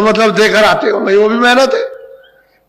तो मतलब देकर आते हो भाई, वो भी मेहनत है,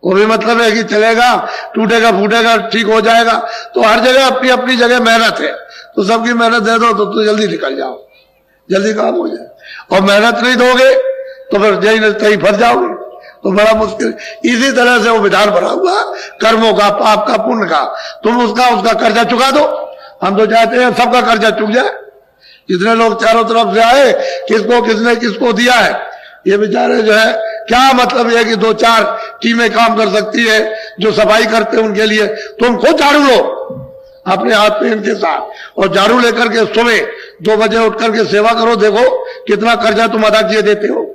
वो भी मतलब है कि चलेगा, टूटेगा फूटेगा ठीक हो जाएगा। तो हर जगह अपनी अपनी जगह मेहनत है, तो सबकी मेहनत दे दो तो जल्दी निकल जाओ, जल्दी काम हो जाए। और मेहनत नहीं दोगे तो फिर यही तही फंस जाओगे, तो बड़ा मुश्किल। इसी तरह से वो विधान बना हुआ कर्मों का, पाप का, पुण्य का। तुम उसका कर्जा चुका दो। हम तो चाहते हैं सबका कर्जा चुक जाए। जितने लोग चारों तरफ से आए, किसको किसने किसको दिया है, ये बेचारे जो है क्या मतलब है कि 2-4 टीमें काम कर सकती है जो सफाई करते हैं उनके लिए। तुम खुद झाड़ू लो अपने हाथ में इनके साथ, और झाड़ू लेकर के सुबह 2 बजे उठ करके सेवा करो, देखो कितना कर्जा तुम अदा किए देते हो।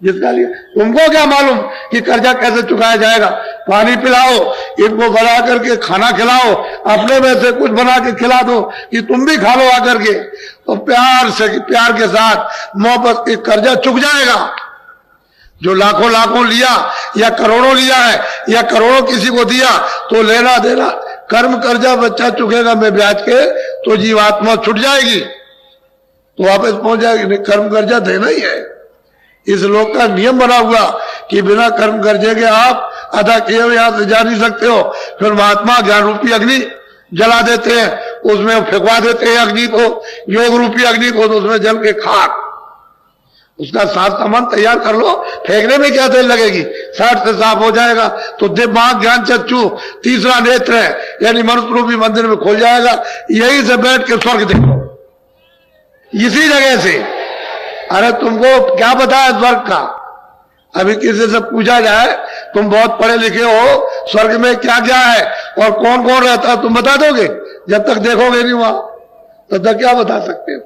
जिसका लिए तुमको क्या मालूम कि कर्जा कैसे चुकाया जाएगा। पानी पिलाओ, इनको बना करके खाना खिलाओ, अपने में से कुछ बना के खिला दो कि तुम भी खा लो आकर के, तो प्यार से, प्यार के साथ मोहब्बत के कर्जा चुक जाएगा। जो लाखों लाखों लिया या करोड़ों लिया है या करोड़ों किसी को दिया, तो लेना देना कर्म कर्जा बच्चा चुकेगा में ब्याज के, तो जीवात्मा छुट जाएगी, तो वापस पहुंच जाएगी। नहीं, कर्म कर्जा देना ही है। इस लोक का नियम बना हुआ कि बिना कर्म कर्जे के आप अदा किए हुए यहां से जा नहीं सकते हो। फिर महात्मा ज्ञान रूपी अग्नि जला देते हैं, उसमें फेंकवा देते हैं अग्नि को, योग रूपी अग्नि को, तो उसमें जल के खाक। उसका साफ सामान तैयार कर लो, फेंकने में क्या देर लगेगी, 60 से साफ हो जाएगा। तो दिमाग ज्ञान चक्षु तीसरा नेत्र है, यानी मनुष्य रूपी मंदिर में खोल जाएगा। यहीं से बैठ के स्वर्ग देखो, इसी जगह से। अरे तुमको क्या पता है स्वर्ग का? अभी किसी से पूछा जाए, तुम बहुत पढ़े लिखे हो, स्वर्ग में क्या क्या है और कौन कौन रहता है, तुम बता दोगे? जब तक देखोगे नहीं वहां, तब तक क्या बता सकते हो?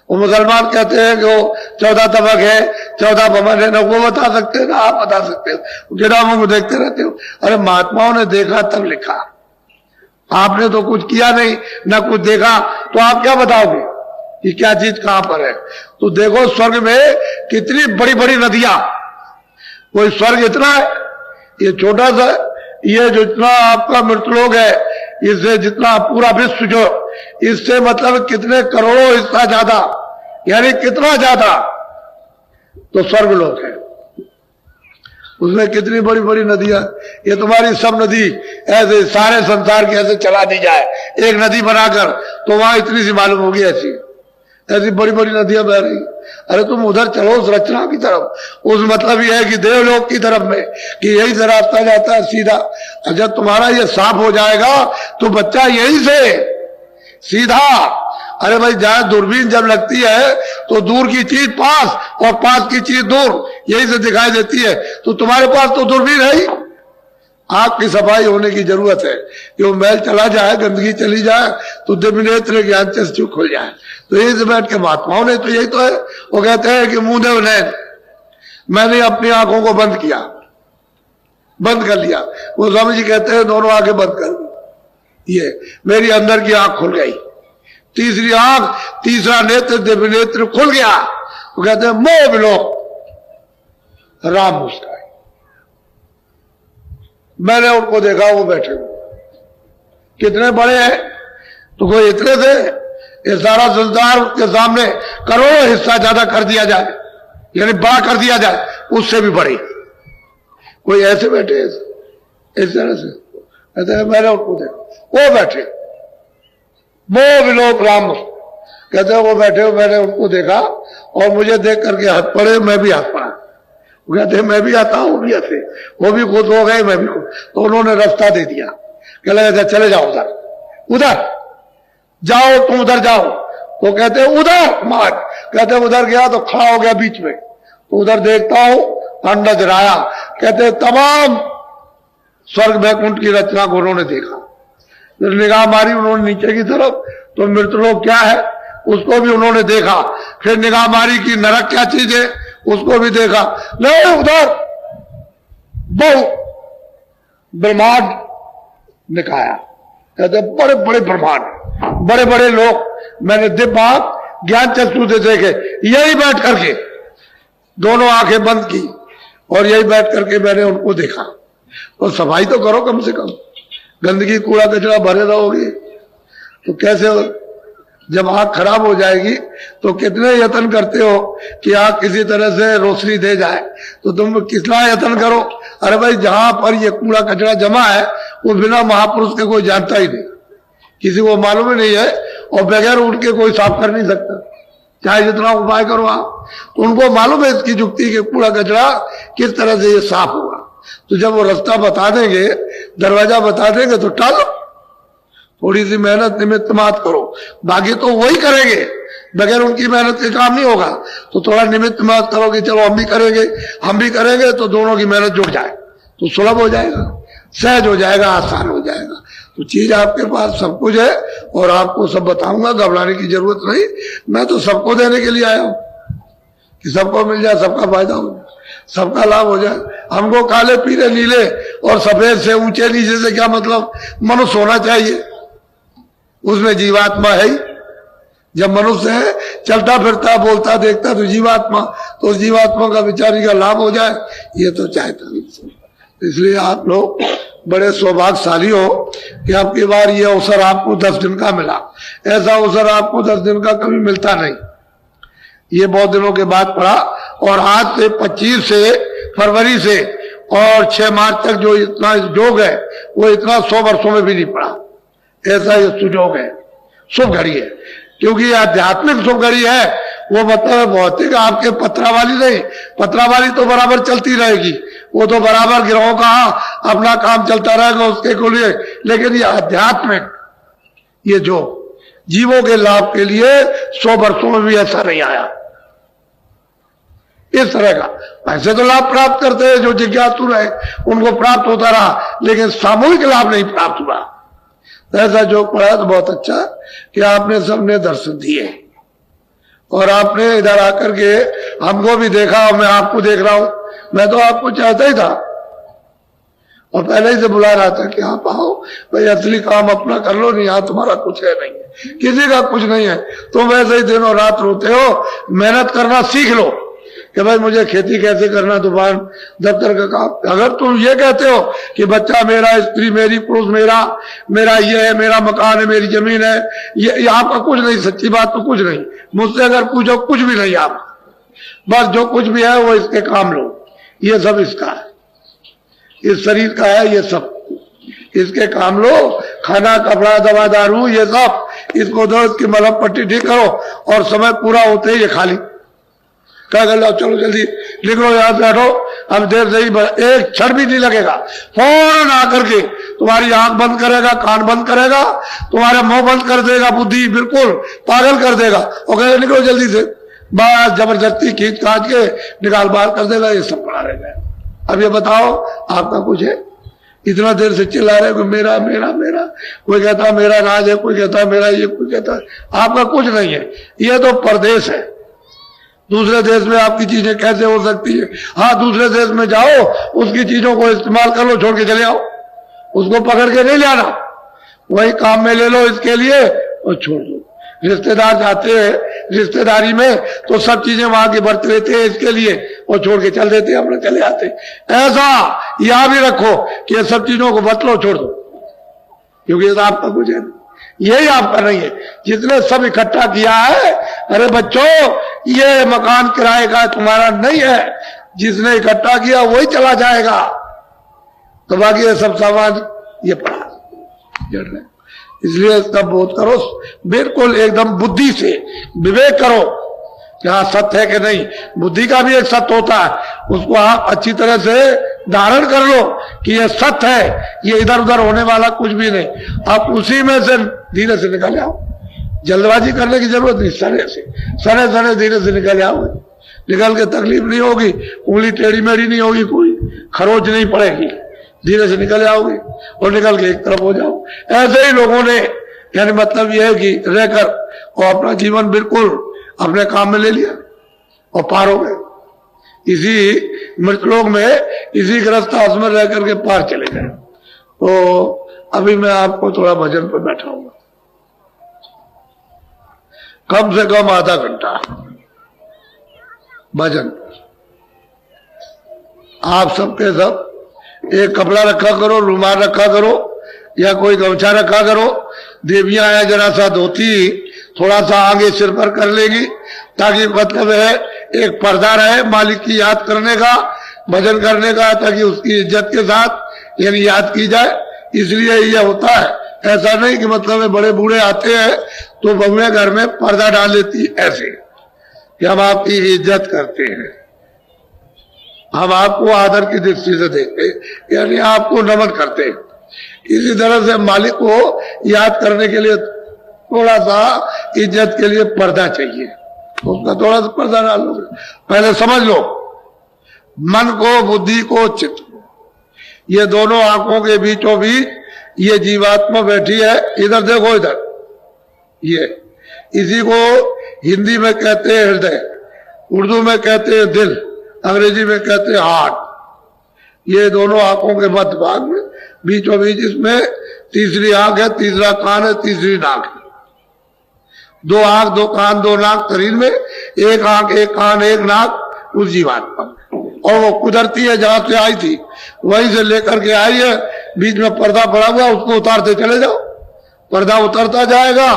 वो मुसलमान कहते हैं कि वो 14 तबक है, 14 भवन है, ना वो बता सकते हैं ना आप बता सकते हो, किताबों को देखते रहते हो। अरे महात्माओं ने देखा तब लिखा, आपने तो कुछ किया नहीं, ना कुछ देखा, तो आप क्या बताओगे कि क्या चीज कहां पर है? तो देखो स्वर्ग में कितनी बड़ी बड़ी नदियां, कोई स्वर्ग इतना है, ये छोटा सा, ये जितना आपका मृतलोक है, इससे जितना पूरा विश्व जो, इससे मतलब कितने करोड़ों हिस्सा ज्यादा, यानी कितना ज्यादा तो स्वर्गलोक है। उसमें कितनी बड़ी बड़ी नदियां, ये तुम्हारी सब नदी ऐसे सारे संसार की ऐसे चला दी जाए एक नदी बनाकर, तो वहां इतनी सी मालूम होगी, ऐसी बड़ी बड़ी नदियां बह रही। अरे तुम उधर चलो उस रचना की तरफ, उस मतलब ये है कि देवलोक की तरफ में, कि यही से रास्ता जाता है सीधा। जब तुम्हारा ये साफ हो जाएगा तो बच्चा यही से सीधा, अरे भाई जहां दूरबीन जब लगती है तो दूर की चीज पास और पास की चीज दूर, यही से दिखाई देती है। तो तुम्हारे पास तो दूरबीन है ही, आंख की सफाई होने की जरूरत है कि वो मैल चला जाए, गंदगी चली जाए, तो दिव्य नेत्र ज्ञान चक्षु खुल जाए। तो यही से बैठ के महात्माओं ने तो यही तो है, वो कहते हैं कि मुंह देव नैन, मैंने अपनी आंखों को बंद किया, बंद कर लिया। वो स्वामी जी कहते हैं दोनों आंखें बंद कर दी, ये मेरी अंदर की आंख खुल गई, तीसरी आंख, तीसरा नेत्र, दिव्य नेत्र खुल गया। वो कहते हैं मोह विलोक, राम मुस्काए। मैंने उनको देखा, वो बैठे कितने बड़े हैं, तो कोई इतने थे, ये सारा संसार के सामने करोड़ों हिस्सा ज्यादा कर दिया जाए, यानी बड़ा कर दिया जाए, उससे भी बड़ी। कोई ऐसे बैठे इस तरह से, कहते हैं मैंने उनको देखा, वो बैठे मोह विलोक राम, कहते हैं वो बैठे, मैंने उनको देखा और मुझे देख करके हंस पड़े, मैं भी हंस पड़ा। वो कहते हैं मैं भी आता हूं, भी हंसे, वो भी खुश हो गए, मैं भी खुश। तो उन्होंने रास्ता दे दिया, कह लगे चले जाओ उधर, उधर जाओ, तुम उधर जाओ। तो कहते हैं उधर मार्ग, कहते उधर गया तो खड़ा हो गया बीच में, तो उधर देखता हूं, अंडा जराया। कहते तमाम स्वर्ग वैकुंठ की रचना को उन्होंने देखा, निगाह मारी उन्होंने नीचे की तरफ, तो मृतलोक क्या है उसको भी उन्होंने देखा। फिर निगाह मारी कि नरक क्या चीज है, उसको भी देखा। नहीं, उधर बहु ब्रह्मांड दिखाया, कहते बड़े बड़े ब्रह्मांड, बड़े बड़े लोग, मैंने दिव्य ज्ञान चक्षु से देखे। यही बैठ करके दोनों आंखें बंद की और यही बैठ करके मैंने उनको देखा। तो सफाई तो करो कम से कम, गंदगी कूड़ा कचरा भरे रहोगे तो कैसे हो? जब आंख खराब हो जाएगी तो कितने यत्न करते हो कि आंख किसी तरह से रोशनी दे जाए, तो तुम कितना यत्न करो। अरे भाई, जहां पर ये कूड़ा कचरा जमा है वो बिना महापुरुष के कोई जानता ही नहीं, किसी को मालूम ही नहीं है, और बगैर उनके कोई साफ कर नहीं सकता, चाहे जितना उपाय करो आप। तो उनको मालूम है इसकी युक्ति के कूड़ा कचरा किस तरह से ये साफ होगा। तो जब वो रास्ता बता देंगे, दरवाजा बता देंगे, तो टालो, थोड़ी सी मेहनत निमित्त मत करो, बाकी तो वही करेंगे, बगैर उनकी मेहनत के काम नहीं होगा। तो थोड़ा निमित्त मत करो कि चलो हम भी करेंगे, तो दोनों की मेहनत जुट जाए, तो सुलभ हो जाएगा, सहज हो जाएगा, आसान हो जाएगा। तो चीज आपके पास सब कुछ है, और आपको सब बताऊंगा, घबराने की जरूरत नहीं। मैं तो सबको देने के लिए आया हूं कि सबको मिल जाए, सबका फायदा हो जाए, सबका लाभ हो जाए। हमको काले पीले नीले और सफेद से ऊंचे नीचे से क्या मतलब, मनुष्य होना चाहिए, उसमें जीवात्मा है ही। जब मनुष्य है, चलता फिरता बोलता देखता, तो जीवात्मा, तो उस जीवात्मा का बेचारी का लाभ हो जाए, ये तो चाहता नहीं। इसलिए आप लोग बड़े सौभाग्यशाली हो कि आपकी बार ये अवसर आपको 10 दिन का मिला। ऐसा अवसर आपको 10 दिन का कभी मिलता नहीं, ये बहुत दिनों के बाद पड़ा। और आज से 25 से फरवरी से और 6 मार्च तक जो इतना योग है, वो इतना 100 वर्षों में भी नहीं पड़ा। ऐसा ये सुयोग है, शुभ घड़ी है, क्योंकि आध्यात्मिक शुभ घड़ी है। वो मतलब भौतिक आपके पत्रावाली नहीं, पत्रावाली तो बराबर चलती रहेगी, वो तो बराबर गिरोह का अपना काम चलता रहेगा उसके को लिए। लेकिन ये आध्यात्मिक, ये जो जीवों के लाभ के लिए 100 वर्षों में भी ऐसा नहीं आया। इस तरह का ऐसे तो लाभ प्राप्त करते हैं जो जिज्ञासु रहे, उनको प्राप्त होता रहा, लेकिन सामूहिक लाभ नहीं प्राप्त हुआ। ऐसा जो पढ़ा तो बहुत अच्छा कि आपने सबने दर्शन दिए, और आपने इधर आकर के हमको भी देखा, और मैं आपको देख रहा हूं। मैं तो आपको चाहता ही था, और पहले ही से बुला रहा था कि आप आओ भाई, असली काम अपना कर लो, नहीं यहाँ तुम्हारा कुछ है नहीं, किसी का कुछ नहीं है। तुम वैसे ही दिनों रात रोते हो, मेहनत करना सीख लो कि भाई मुझे खेती कैसे करना, दुकान दफ्तर का काम। अगर तुम ये कहते हो कि बच्चा मेरा, स्त्री मेरी, पुरुष मेरा, मेरा ये है, मेरा मकान है, मेरी जमीन है, ये आपका कुछ नहीं, सच्ची बात तो कुछ नहीं। मुझसे अगर पूछो, कुछ भी नहीं, आप बस जो कुछ भी है वो इसके काम लो, ये सब इसका है, इस शरीर का है, ये सब इसके काम लो। खाना, कपड़ा, दवा, दारू, ये सब इसको दो, इसकी मलहम पट्टी ठीक करो, और समय पूरा होते ही ये खाली क्या कर लो, चलो जल्दी निकलो यहाँ से, हटो, अब देर से ही, एक क्षण भी नहीं लगेगा। फौरन आकर के तुम्हारी आंख बंद करेगा, कान बंद करेगा, तुम्हारे मुंह बंद कर देगा, बुद्धि बिल्कुल पागल कर देगा, और कहेगा निकलो जल्दी से, बस जबरदस्ती खींच काट के निकाल बाहर कर देगा। ये सब पड़ा रहेगा। अब ये बताओ, आपका कुछ है? इतना देर से चिल्ला रहे हो मेरा मेरा मेरा, कोई कहता मेरा राज है, कोई कहता मेरा ये, कोई कहता आपका कुछ नहीं है। ये तो परदेश है, दूसरे देश में आपकी चीजें कैसे हो सकती है? हाँ, दूसरे देश में जाओ, उसकी चीजों को इस्तेमाल कर लो, छोड़ के चले आओ, उसको पकड़ के नहीं लाना, वही काम में ले लो इसके लिए और छोड़ दो। रिश्तेदार जाते हैं रिश्तेदारी में तो सब चीजें वहां की बरत लेते हैं इसके लिए, और छोड़ के चल देते हैं, अपने चले आते। ऐसा यहां भी रखो कि ये सब चीजों को बत लो, छोड़ दो, क्योंकि ये तो आपका कुछ है, यही आपका नहीं है। जिसने सब इकट्ठा किया है, अरे बच्चों, ये मकान किराए का तुम्हारा नहीं है, जिसने इकट्ठा किया वही चला जाएगा, तो बाकी ये सब सामान ये पड़ा जड़ रहे। इसलिए इसका बोध करो, बिल्कुल एकदम बुद्धि से विवेक करो कि हाँ सत्य है कि नहीं। बुद्धि का भी एक सत्य होता है, उसको आप अच्छी तरह से धारण कर लो कि ये सत्य है, ये इधर उधर होने वाला कुछ भी नहीं। आप उसी में से धीरे से निकल आओ, जल्दबाजी करने की जरूरत नहीं, सने सने धीरे से निकल आओ, निकल के तकलीफ नहीं होगी, उंगली टेढ़ी मेढ़ी नहीं होगी, कोई खरोच नहीं पड़ेगी, धीरे से निकल जाओगे और निकल के एक तरफ हो जाओ। ऐसे ही लोगों ने, यानी मतलब यह है कि रहकर और अपना जीवन बिल्कुल अपने काम में ले लिया और पार हो गए, इसी मृतलोक में, इसी गृहस्थ में रह करके पार चले गए। तो अभी मैं आपको थोड़ा भजन पर बैठाऊंगा, कम से कम आधा घंटा भजन। आप सबके सब एक कपड़ा रखा करो, रुमाल रखा करो, या कोई गमछा रखा करो। देवियां हैं, जरा सा धोती थोड़ा सा आगे सिर पर कर लेगी, ताकि मतलब है एक पर्दा रहे मालिक की याद करने का, भजन करने का, ताकि उसकी इज्जत के साथ यानी याद की जाए। इसलिए यह होता है। ऐसा नहीं कि मतलब बड़े बूढ़े आते हैं तो बहुएं घर में पर्दा डाल लेती, ऐसे कि हम आपकी इज्जत करते हैं, हम आपको आदर की दृष्टि से देखते, यानी आपको नमन करते हैं। इसी तरह से मालिक को याद करने के लिए थोड़ा सा इज्जत के लिए पर्दा चाहिए, उसका थोड़ा सा पर्दा डाल लो। पहले समझ लो, मन को, बुद्धि को, चित्त को, ये दोनों आंखों के बीचों बीच ये जीवात्मा बैठी है। इधर देखो, इधर, ये इसी को हिंदी में कहते हैं हृदय, उर्दू में कहते हैं दिल, अंग्रेजी में कहते हैं हार्ट। ये दोनों आंखों के मध्य भाग में बीचों बीच इसमें तीसरी आंख है, तीसरा कान है, तीसरी नाक है। दो आंख, दो कान, दो नाक शरीर में, एक आंख, एक कान, एक नाक उस जीवात्मा में। और वो कुदरती है, जहां से आई थी वहीं से लेकर के आई है। बीच में पर्दा पड़ा हुआ, उसको उतारते चले जाओ, पर्दा उतरता जाएगा,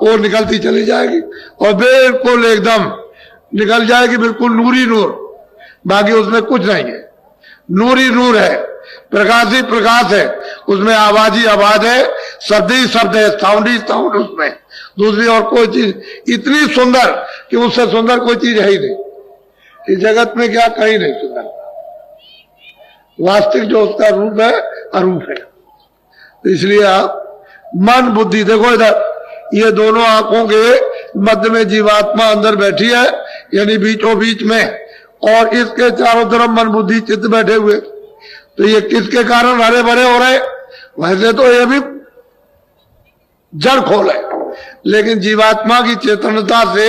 वो निकलती चली जाएगी और बिल्कुल एकदम निकल जाएगी, बिल्कुल नूरी नूर, बाकी उसमें कुछ नहीं है, नूरी नूर है, प्रकाश ही प्रकाश है, उसमें आवाज ही आवाज है, शब्द ही शब्द है, साउंड ही साउंड उसमें, दूसरी और कोई चीज इतनी सुंदर कि उससे सुंदर कोई चीज है ही नहीं इस जगत में। क्या कहीं नहीं सुंदर, वास्तविक जो उसका रूप है अरूप है। तो इसलिए आप मन, बुद्धि, देखो इधर, ये दोनों आंखों के मध्य में जीवात्मा अंदर बैठी है, यानी बीचों बीच में, और इसके चारों तरफ मन, बुद्धि, चित्त बैठे हुए। तो ये किसके कारण हरे भरे हो रहे? वैसे तो ये भी जड़ खोल है, लेकिन जीवात्मा की चेतनता से,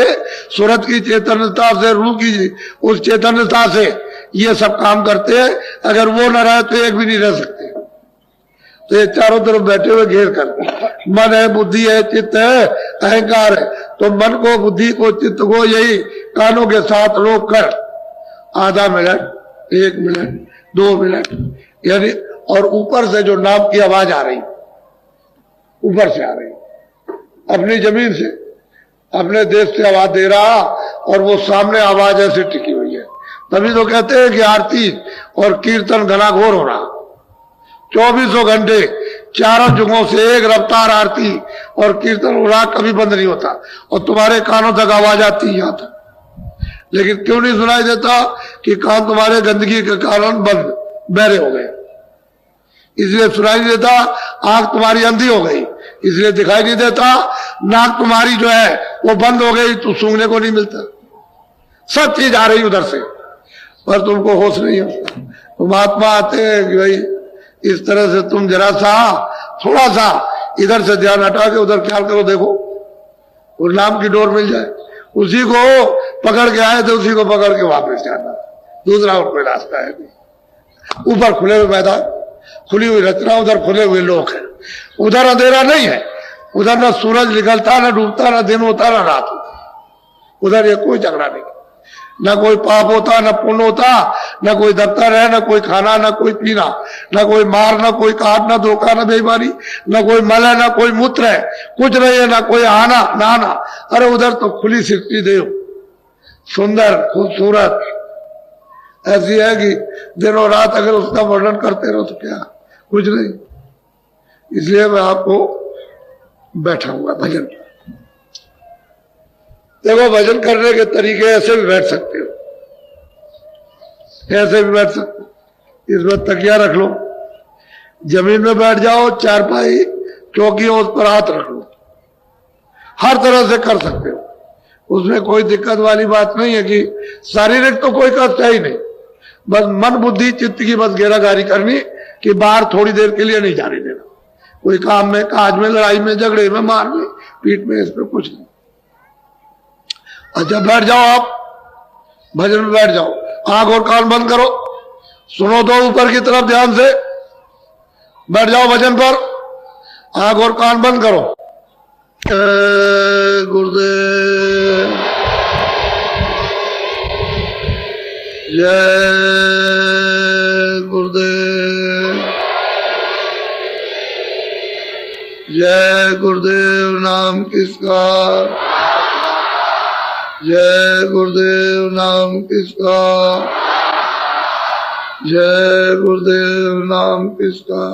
सूरत की चेतनता से, रूह की उस चेतनता से ये सब काम करते हैं। अगर वो न रहे तो एक भी नहीं रह सकते। तो ये चारों तरफ बैठे हुए घेर कर, मन है, बुद्धि है, चित्त है, अहंकार है। तो मन को, बुद्धि को, चित्त को यही कानों के साथ रोक कर आधा मिनट, 1 मिनट, 2 मिनट, यानी, और ऊपर से जो नाम की आवाज आ रही, ऊपर से आ रही, अपनी जमीन से, अपने देश से आवाज दे रहा, और वो सामने आवाज ऐसे टिकी हुई है। तभी तो कहते हैं कि आरती और कीर्तन घनाघोर हो रहा, 24 घंटे चारों जुगों से एक रफ्तार आरती और कीर्तन हो रहा, कभी बंद नहीं होता, और तुम्हारे कानों तक आवाज आती है यहां तक। लेकिन क्यों नहीं सुनाई देता? कि कान तुम्हारे गंदगी के कारण बंद, बहरे हो गए, इसलिए सुनाई नहीं देता। आंख तुम्हारी अंधी हो गई, इसलिए दिखाई नहीं देता। नाक तुम्हारी जो है वो बंद हो गई, तो सूंघने को नहीं मिलता। सब चीज आ रही उधर से, पर तुमको होश नहीं होता। तो महात्मा आते हैं कि भाई इस तरह से तुम जरा सा, थोड़ा सा इधर से ध्यान हटा के उधर ख्याल करो, देखो वो नाम की डोर मिल जाए। उसी को पकड़ के आए थे, उसी को पकड़ के वापस जाना, दूसरा और कोई रास्ता है नहीं। ऊपर खुले हुए मैदान, खुली हुई रचना, उधर खुले हुए लोग हैं, उधर अंधेरा नहीं है, उधर ना सूरज निकलता, ना डूबता, ना दिन होता, ना रात होता, उधर ये कोई झगड़ा नहीं, ना कोई पाप होता, ना पुण्य होता, ना कोई दफ्तर है, ना कोई खाना, ना कोई पीना, ना कोई मार, ना कोई काट, ना धोखा, ना बेईमानी, ना कोई मल है, ना कोई मूत्र है, कुछ नहीं है, ना कोई आना ना आना। अरे उधर तो खुली सृष्टि देव, सुंदर, खूबसूरत, ऐसी है कि दिनों रात अगर उसका वर्णन करते रहो तो क्या, कुछ नहीं। इसलिए मैं आपको बैठा हुआ भजन, देखो भजन करने के तरीके ऐसे भी बैठ सकते हो, ऐसे भी बैठ सकते हो, इसमें तकिया रख लो, जमीन में बैठ जाओ, चारपाई चौकी हो, उस पर हाथ रख लो, हर तरह से कर सकते हो, उसमें कोई दिक्कत वाली बात नहीं है। कि शारीरिक तो कोई कष्ट है ही नहीं, बस मन, बुद्धि, चित्त की बस घेराघारी करनी कि बाहर थोड़ी देर के लिए नहीं जाने देना, कोई काम में, काज में, लड़ाई में, झगड़े में, मार में, पीठ में, इस पर कुछ नहीं। अच्छा बैठ जाओ, आप भजन में बैठ जाओ, आंख और कान बंद करो, सुनो तो ऊपर की तरफ ध्यान से, बैठ जाओ भजन पर, आंख और कान बंद करो। गुरुदेव जय गुरुदेव, जय गुरुदेव नाम किसका। जय गुरुदेव नाम किसका, जय गुरुदेव नाम किसका।